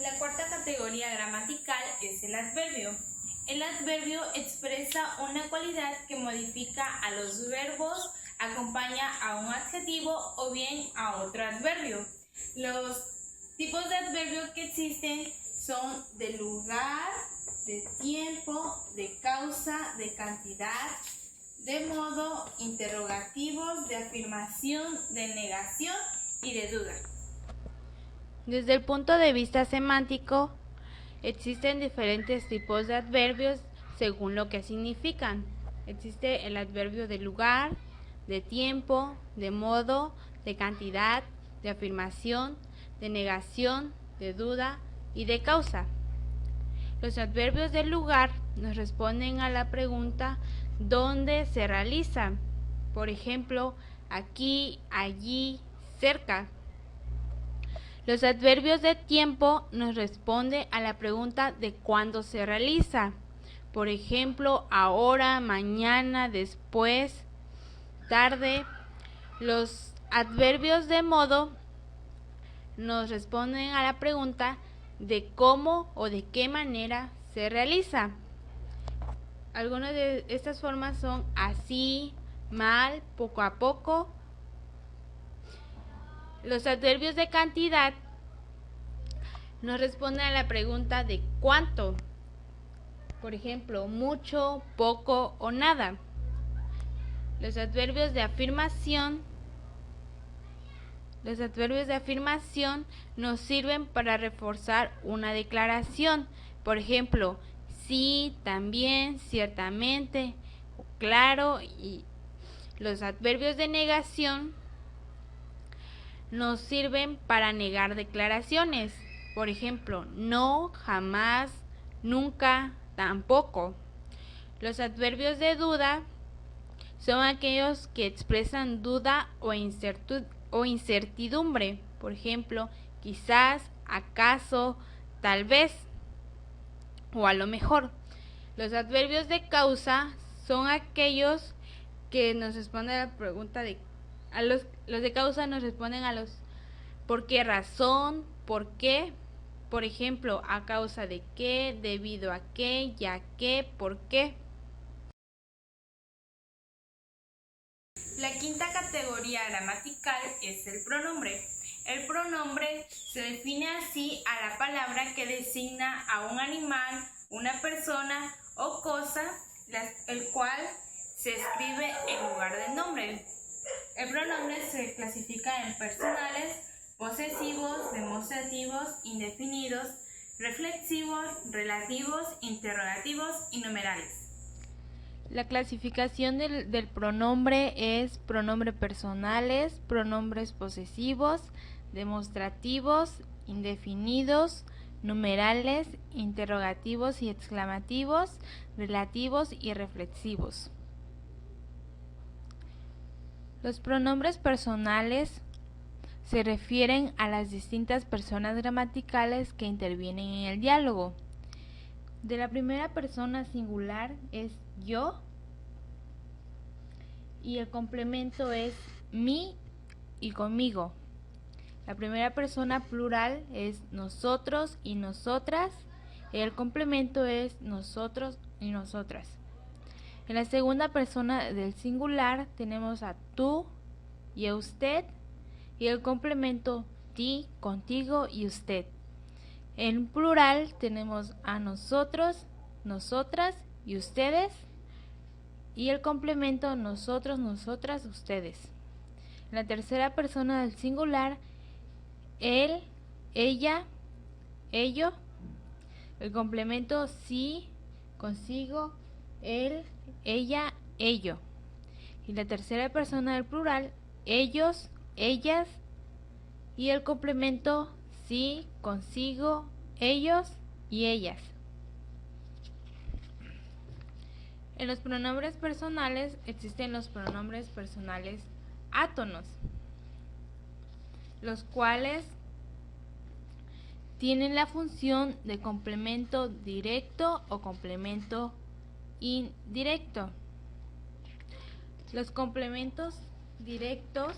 La cuarta categoría gramatical es el adverbio. El adverbio expresa una cualidad que modifica a los verbos, acompaña a un adjetivo o bien a otro adverbio. Los tipos de adverbios que existen son de lugar, de tiempo, de causa, de cantidad, de modo, interrogativos, de afirmación, de negación y de duda. Desde el punto de vista semántico, existen diferentes tipos de adverbios según lo que significan. Existe el adverbio de lugar, de tiempo, de modo, de cantidad, de afirmación, de negación, de duda y de causa. Los adverbios de lugar nos responden a la pregunta ¿dónde se realizan? Por ejemplo, aquí, allí, cerca. Los adverbios de tiempo nos responden a la pregunta de cuándo se realiza. Por ejemplo, ahora, mañana, después, tarde. Los adverbios de modo nos responden a la pregunta de cómo o de qué manera se realiza. Algunas de estas formas son así, mal, poco a poco. Los adverbios de cantidad nos responden a la pregunta de cuánto. Por ejemplo, mucho, poco o nada. Los adverbios de afirmación nos sirven para reforzar una declaración. Por ejemplo, sí, también, ciertamente, claro. Y los adverbios de negación nos sirven para negar declaraciones. Por ejemplo, no, jamás, nunca, tampoco. Los adverbios de duda son aquellos que expresan duda o incertidumbre. Por ejemplo, quizás, acaso, tal vez o a lo mejor. Los adverbios de causa son aquellos que nos responden a la pregunta de los de causa nos responden a los ¿por qué razón? ¿Por qué? Por ejemplo, a causa de qué, debido a qué, ya que, por qué. La quinta categoría gramatical es el pronombre. El pronombre se define así a la palabra que designa a un animal, una persona o cosa, el cual se escribe en lugar del nombre. El pronombre se clasifica en personales, posesivos, demostrativos, indefinidos, reflexivos, relativos, interrogativos y numerales. La clasificación del pronombre es pronombres personales, pronombres posesivos, demostrativos, indefinidos, numerales, interrogativos y exclamativos, relativos y reflexivos. Los pronombres personales se refieren a las distintas personas gramaticales que intervienen en el diálogo. De la primera persona singular es yo y el complemento es mi y conmigo. La primera persona plural es nosotros y nosotras. El complemento es nosotros y nosotras. En la segunda persona del singular tenemos a tú y a usted y el complemento ti, contigo y usted. En plural tenemos a nosotros, nosotras y ustedes y el complemento nosotros, nosotras, ustedes. En la tercera persona del singular, él, ella, ello. El complemento sí, consigo, él, ella, ello. Y la tercera persona del plural, ellos, ellas. Y el complemento sí, consigo, ellos y ellas. En los pronombres personales existen los pronombres personales átonos, los cuales tienen la función de complemento directo o complemento indirecto. Los complementos directos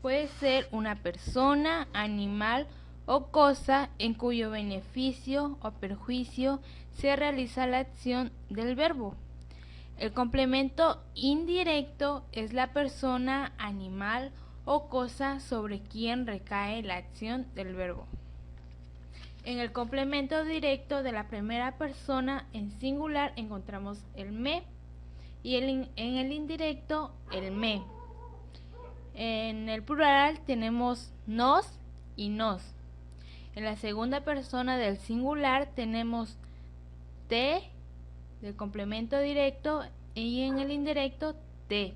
puede ser una persona, animal o cosa en cuyo beneficio o perjuicio se realiza la acción del verbo. El complemento indirecto es la persona, animal o cosa sobre quien recae la acción del verbo. En el complemento directo de la primera persona en singular encontramos el me y en el indirecto el me. En el plural tenemos nos y nos. En la segunda persona del singular tenemos te del complemento directo y en el indirecto te.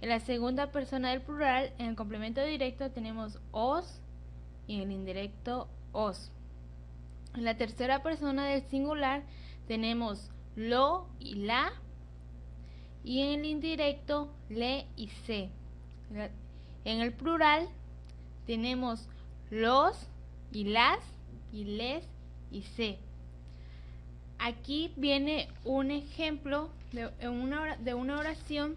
En la segunda persona del plural, en el complemento directo tenemos os y en el indirecto os. En la tercera persona del singular tenemos lo y la y en el indirecto le y se. En el plural tenemos los y las y les y se. Aquí viene un ejemplo de una oración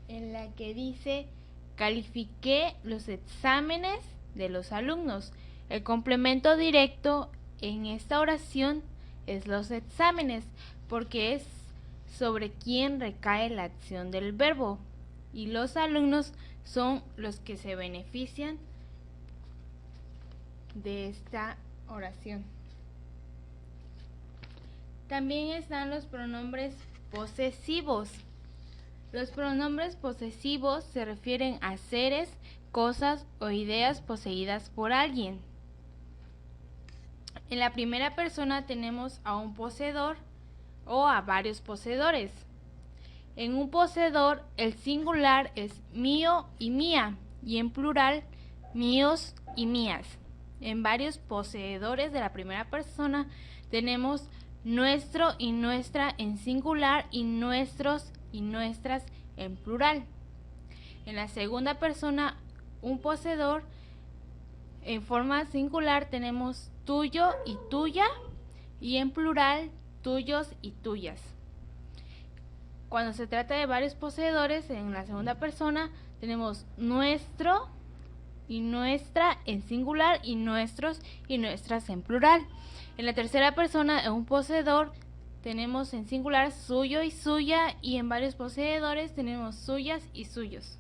en la que dice: califiqué los exámenes de los alumnos. El complemento directo en esta oración es los exámenes, porque es sobre quién recae la acción del verbo, y los alumnos son los que se benefician de esta oración. También están los pronombres posesivos. Los pronombres posesivos se refieren a seres, cosas o ideas poseídas por alguien. En la primera persona tenemos a un poseedor o a varios poseedores. En un poseedor el singular es mío y mía y en plural míos y mías. En varios poseedores de la primera persona tenemos nuestro y nuestra en singular y nuestros y nuestras en plural. En la segunda persona, un poseedor en forma singular tenemos tuyo y tuya y en plural tuyos y tuyas. Cuando se trata de varios poseedores, en la segunda persona tenemos nuestro y nuestra en singular y nuestros y nuestras en plural. En la tercera persona, en un poseedor, tenemos en singular suyo y suya y en varios poseedores tenemos suyas y suyos.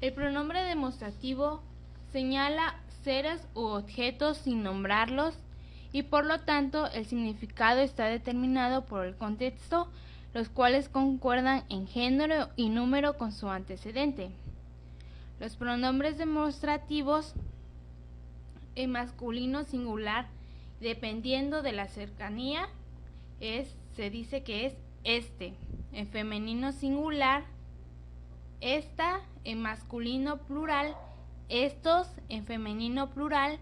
El pronombre demostrativo señala seres u objetos sin nombrarlos y por lo tanto el significado está determinado por el contexto, los cuales concuerdan en género y número con su antecedente. Los pronombres demostrativos en masculino singular, dependiendo de la cercanía, se dice que es este. En femenino singular, esta. En masculino plural, estos. En femenino plural,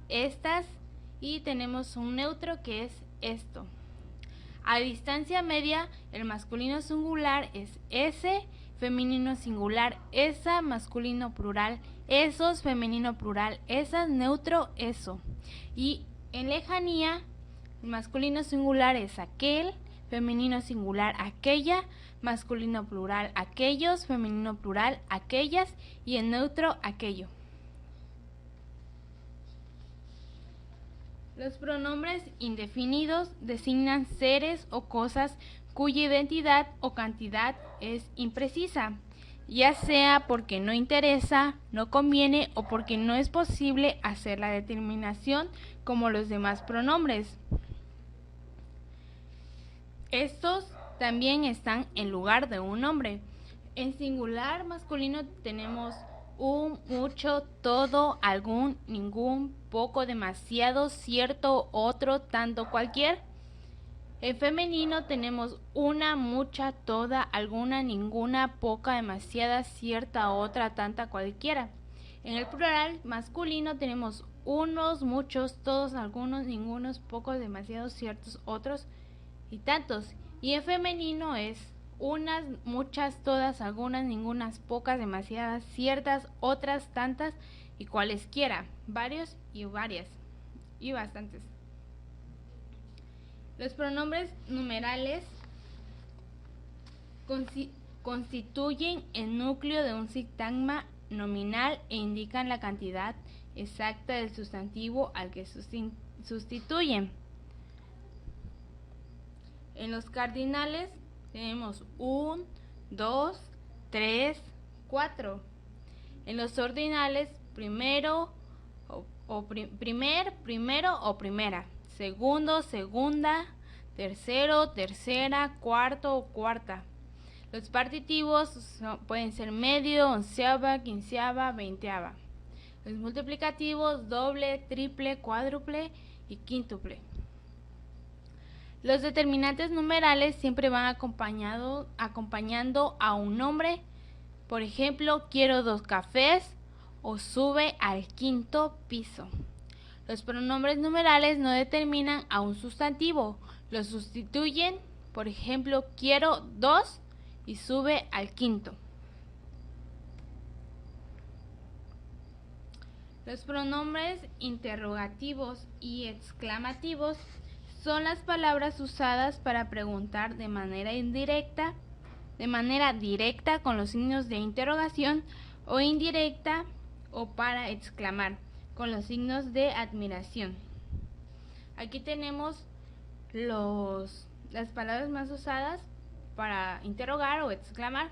estas. Y tenemos un neutro que es esto. A distancia media, el masculino singular es ese, femenino singular esa, masculino plural esos, femenino plural esas, neutro eso. Y en lejanía, el masculino singular es aquel, femenino singular aquella, masculino plural aquellos, femenino plural aquellas y en neutro aquello. Los pronombres indefinidos designan seres o cosas cuya identidad o cantidad es imprecisa, ya sea porque no interesa, no conviene o porque no es posible hacer la determinación como los demás pronombres. Estos también están en lugar de un nombre. En singular masculino tenemos un, mucho, todo, algún, ningún, poco, demasiado, cierto, otro, tanto, cualquier. En femenino tenemos una, mucha, toda, alguna, ninguna, poca, demasiada, cierta, otra, tanta, cualquiera. En el plural masculino tenemos unos, muchos, todos, algunos, ningunos, pocos, demasiados, ciertos, otros y tantos. Y en femenino es unas, muchas, todas, algunas, ningunas, pocas, demasiadas, ciertas, otras, tantas y cualesquiera, varios y varias y bastantes. Los pronombres numerales constituyen el núcleo de un sintagma nominal e indican la cantidad exacta del sustantivo al que sustituyen. En los cardinales tenemos 1, 2, 3, 4. En los ordinales, primero o primera, segundo, segunda, tercero, tercera, cuarto o cuarta. Los partitivos pueden ser medio, onceava, quinceava, veinteava. Los multiplicativos, doble, triple, cuádruple y quíntuple. Los determinantes numerales siempre van acompañando a un nombre. Por ejemplo, quiero 2 cafés o sube al 5º piso. Los pronombres numerales no determinan a un sustantivo, los sustituyen. Por ejemplo, quiero 2 y sube al 5º. Los pronombres interrogativos y exclamativos son las palabras usadas para preguntar de manera directa con los signos de interrogación o indirecta o para exclamar con los signos de admiración. Aquí tenemos las palabras más usadas para interrogar o exclamar: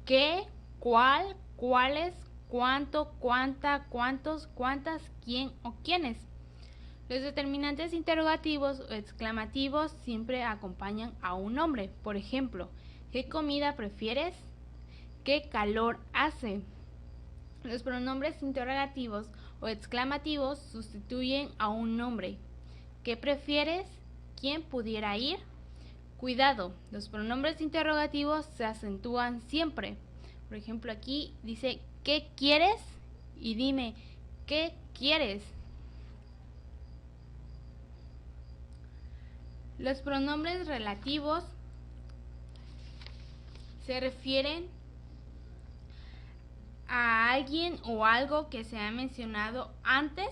qué, cuál, cuáles, cuánto, cuánta, cuántos, cuántas, quién o quiénes. Los determinantes interrogativos o exclamativos siempre acompañan a un nombre. Por ejemplo, ¿qué comida prefieres? ¿Qué calor hace? Los pronombres interrogativos o exclamativos sustituyen a un nombre. ¿Qué prefieres? ¿Quién pudiera ir? Cuidado, los pronombres interrogativos se acentúan siempre. Por ejemplo, aquí dice ¿qué quieres? Y dime ¿qué quieres? Los pronombres relativos se refieren a alguien o algo que se ha mencionado antes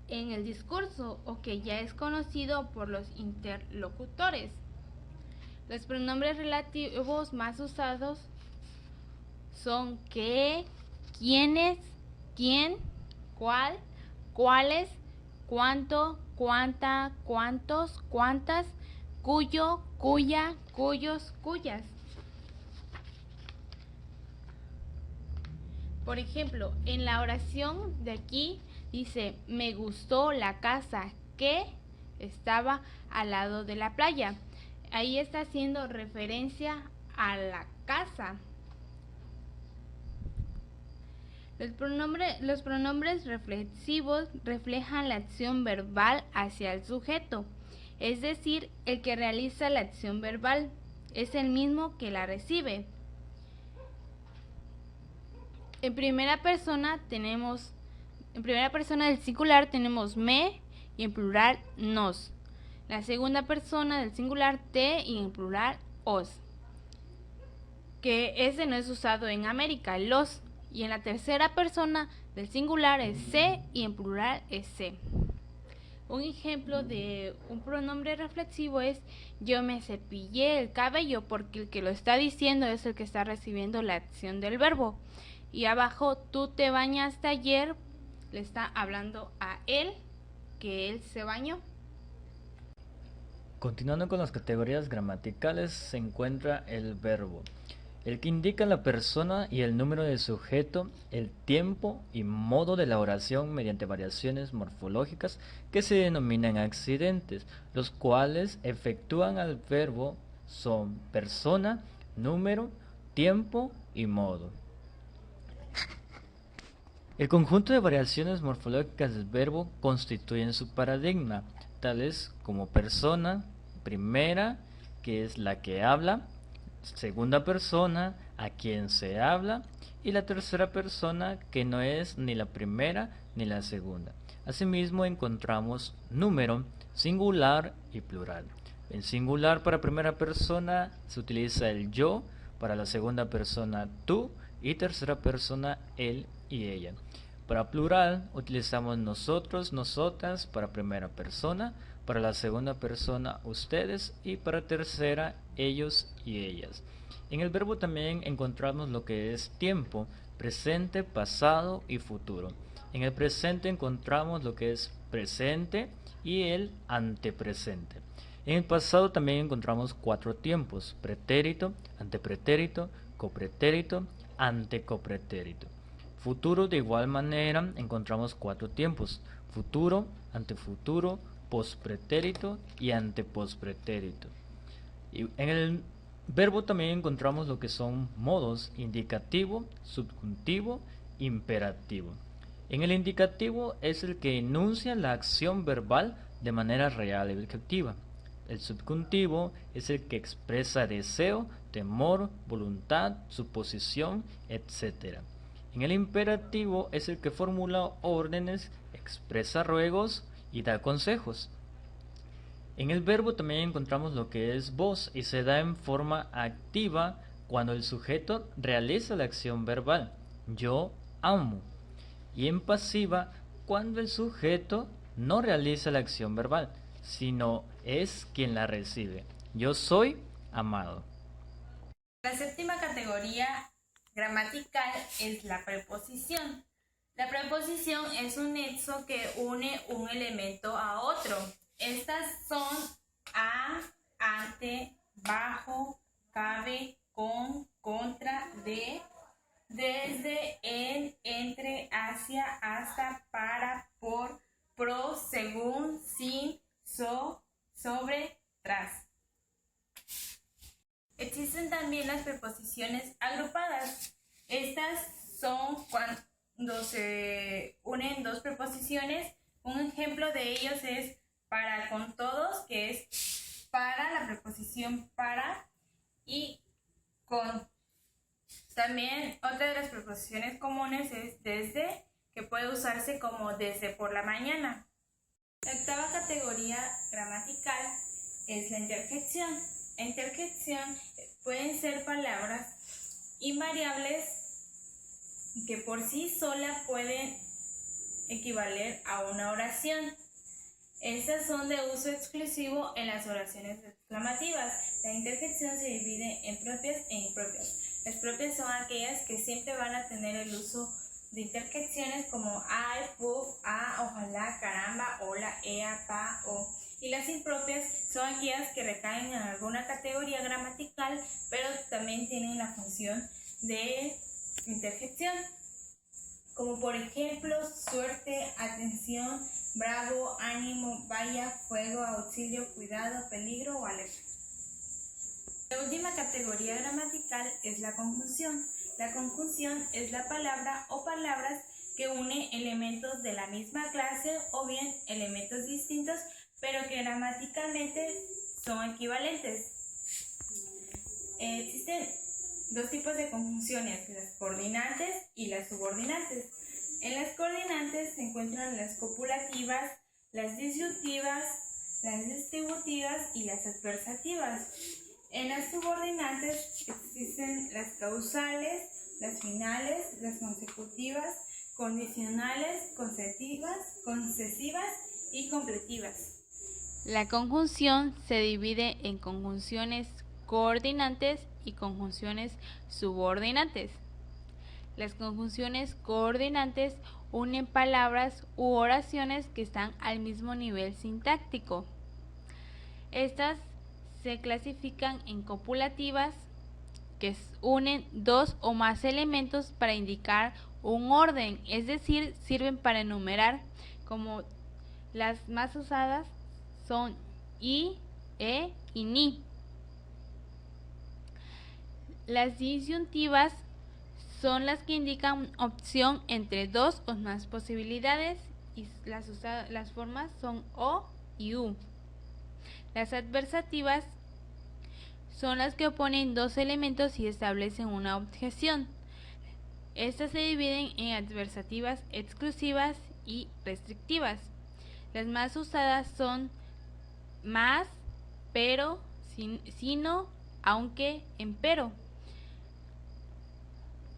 en el discurso o que ya es conocido por los interlocutores. Los pronombres relativos más usados son qué, quiénes, quién, cuál, cuáles, cuánto, cuánta, cuántos, cuántas, cuyo, cuya, cuyos, cuyas. Por ejemplo, en la oración de aquí dice: me gustó la casa que estaba al lado de la playa. Ahí está haciendo referencia a la casa. Los pronombres reflexivos reflejan la acción verbal hacia el sujeto, es decir, el que realiza la acción verbal es el mismo que la recibe. En primera persona del singular tenemos me y en plural nos. La segunda persona del singular te y en plural os. Que ese no es usado en América, los. Y en la tercera persona del singular es se y en plural es se. Un ejemplo de un pronombre reflexivo es: yo me cepillé el cabello, porque el que lo está diciendo es el que está recibiendo la acción del verbo. Y abajo, tú te bañaste ayer, le está hablando a él, que él se bañó. Continuando con las categorías gramaticales, se encuentra el verbo, el que indica la persona y el número del sujeto, el tiempo y modo de la oración mediante variaciones morfológicas que se denominan accidentes, los cuales efectúan al verbo son persona, número, tiempo y modo. El conjunto de variaciones morfológicas del verbo constituyen su paradigma, tales como persona, primera, que es la que habla, segunda persona, a quien se habla, y la tercera persona, que no es ni la primera ni la segunda. Asimismo encontramos número, singular y plural. En singular para primera persona se utiliza el yo, para la segunda persona tú y tercera persona él y ella. Para plural utilizamos nosotros, nosotras para primera persona, para la segunda persona ustedes y para tercera ellos y ellas. En el verbo también encontramos lo que es tiempo, presente, pasado y futuro. En el presente encontramos lo que es presente y el antepresente. En el pasado también encontramos 4 tiempos: pretérito, antepretérito, copretérito, antecopretérito. Futuro, de igual manera, encontramos 4 tiempos: futuro, antefuturo, pospretérito y antepospretérito. Y en el verbo también encontramos lo que son modos: indicativo, subjuntivo, imperativo. En el indicativo es el que enuncia la acción verbal de manera real y objetiva. El subjuntivo es el que expresa deseo, temor, voluntad, suposición, etc. En el imperativo es el que formula órdenes, expresa ruegos y da consejos. En el verbo también encontramos lo que es voz y se da en forma activa cuando el sujeto realiza la acción verbal: yo amo. Y en pasiva cuando el sujeto no realiza la acción verbal, sino es quien la recibe: yo soy amado. La séptima categoría gramatical es la preposición. La preposición es un nexo que une un elemento a otro. Estas son a, ante, bajo, cabe, con, contra, de, desde, en, entre, hacia, hasta, para, por, pro, según, sin, sobre, tras. Existen también las preposiciones agrupadas. Estas son cuando se unen dos preposiciones. Un ejemplo de ellos es para con todos, que es para, la preposición para, y con. También otra de las preposiciones comunes es desde, que puede usarse como desde por la mañana. La octava categoría gramatical es la interjección. La interjección pueden ser palabras invariables que por sí sola pueden equivaler a una oración. Estas son de uso exclusivo en las oraciones exclamativas. La interjección se divide en propias e impropias. Las propias son aquellas que siempre van a tener el uso de interjecciones como ay, puf, ojalá, caramba, hola, ea, pa, o. Y las impropias son aquellas que recaen en alguna categoría gramatical, pero también tienen la función de interjección, como por ejemplo suerte, atención, bravo, ánimo, vaya, fuego, auxilio, cuidado, peligro o alerta. La última categoría gramatical es la conjunción. La conjunción es la palabra o palabras que une elementos de la misma clase o bien elementos distintos, pero que gramaticalmente son equivalentes. Existen dos tipos de conjunciones: las coordinantes y las subordinantes. En las coordinantes se encuentran las copulativas, las disyuntivas, las distributivas y las adversativas. En las subordinantes existen las causales, las finales, las consecutivas, condicionales, concesivas y completivas. La conjunción se divide en conjunciones coordinantes y conjunciones subordinantes. Las conjunciones coordinantes unen palabras u oraciones que están al mismo nivel sintáctico. Estas se clasifican en copulativas, que unen dos o más elementos para indicar un orden, es decir, sirven para enumerar, como las más usadas son y, y ni. Las disyuntivas son las que indican opción entre dos o más posibilidades y las formas son o y u. Las adversativas son las que oponen dos elementos y establecen una objeción. Estas se dividen en adversativas exclusivas y restrictivas. Las más usadas son más, pero, sino, aunque, empero.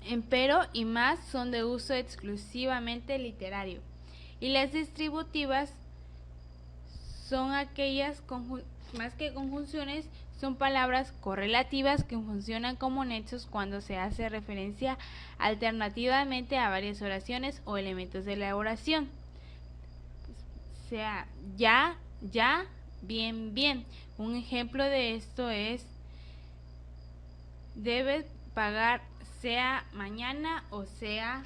Empero y más son de uso exclusivamente literario. Y las distributivas son aquellas, más que conjunciones, son palabras correlativas que funcionan como nexos cuando se hace referencia alternativamente a varias oraciones o elementos de la oración. Sea ya, ya, bien, bien. Un ejemplo de esto es: debes pagar, sea mañana o sea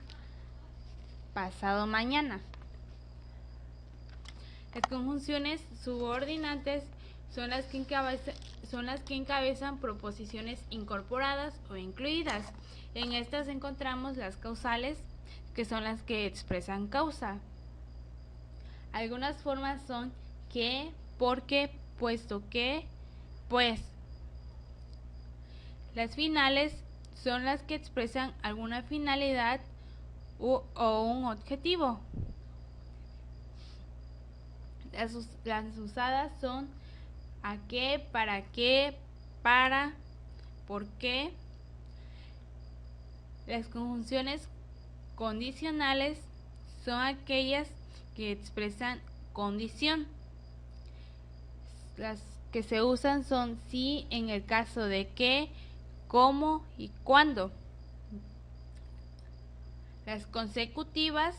pasado mañana. Las conjunciones subordinantes son las que encabezan proposiciones incorporadas o incluidas. En estas encontramos las causales, que son las que expresan causa. Algunas formas son que, porque, puesto que, pues. Las finales son las que expresan alguna finalidad o un objetivo. Las usadas son a qué, para, por qué. Las conjunciones condicionales son aquellas que expresan condición. Las que se usan son si en el caso de que, cómo y cuándo. Las consecutivas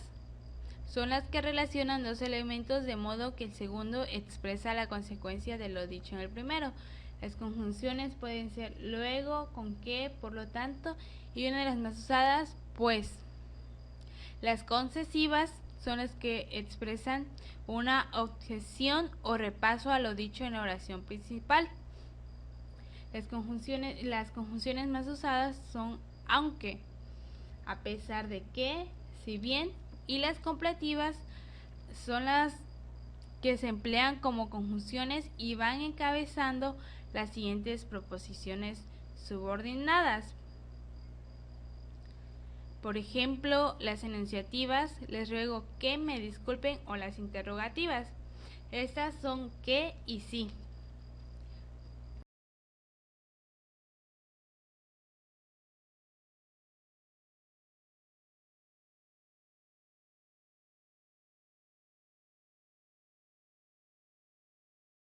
son las que relacionan dos elementos de modo que el segundo expresa la consecuencia de lo dicho en el primero. Las conjunciones pueden ser luego, con que, por lo tanto, y una de las más usadas, pues. Las concesivas son las que expresan una objeción o repaso a lo dicho en la oración principal. Las conjunciones más usadas son aunque, a pesar de que, si bien, y las completivas son las que se emplean como conjunciones y van encabezando las siguientes proposiciones subordinadas. Por ejemplo, las enunciativas, les ruego que me disculpen, o las interrogativas. Estas son que y sí.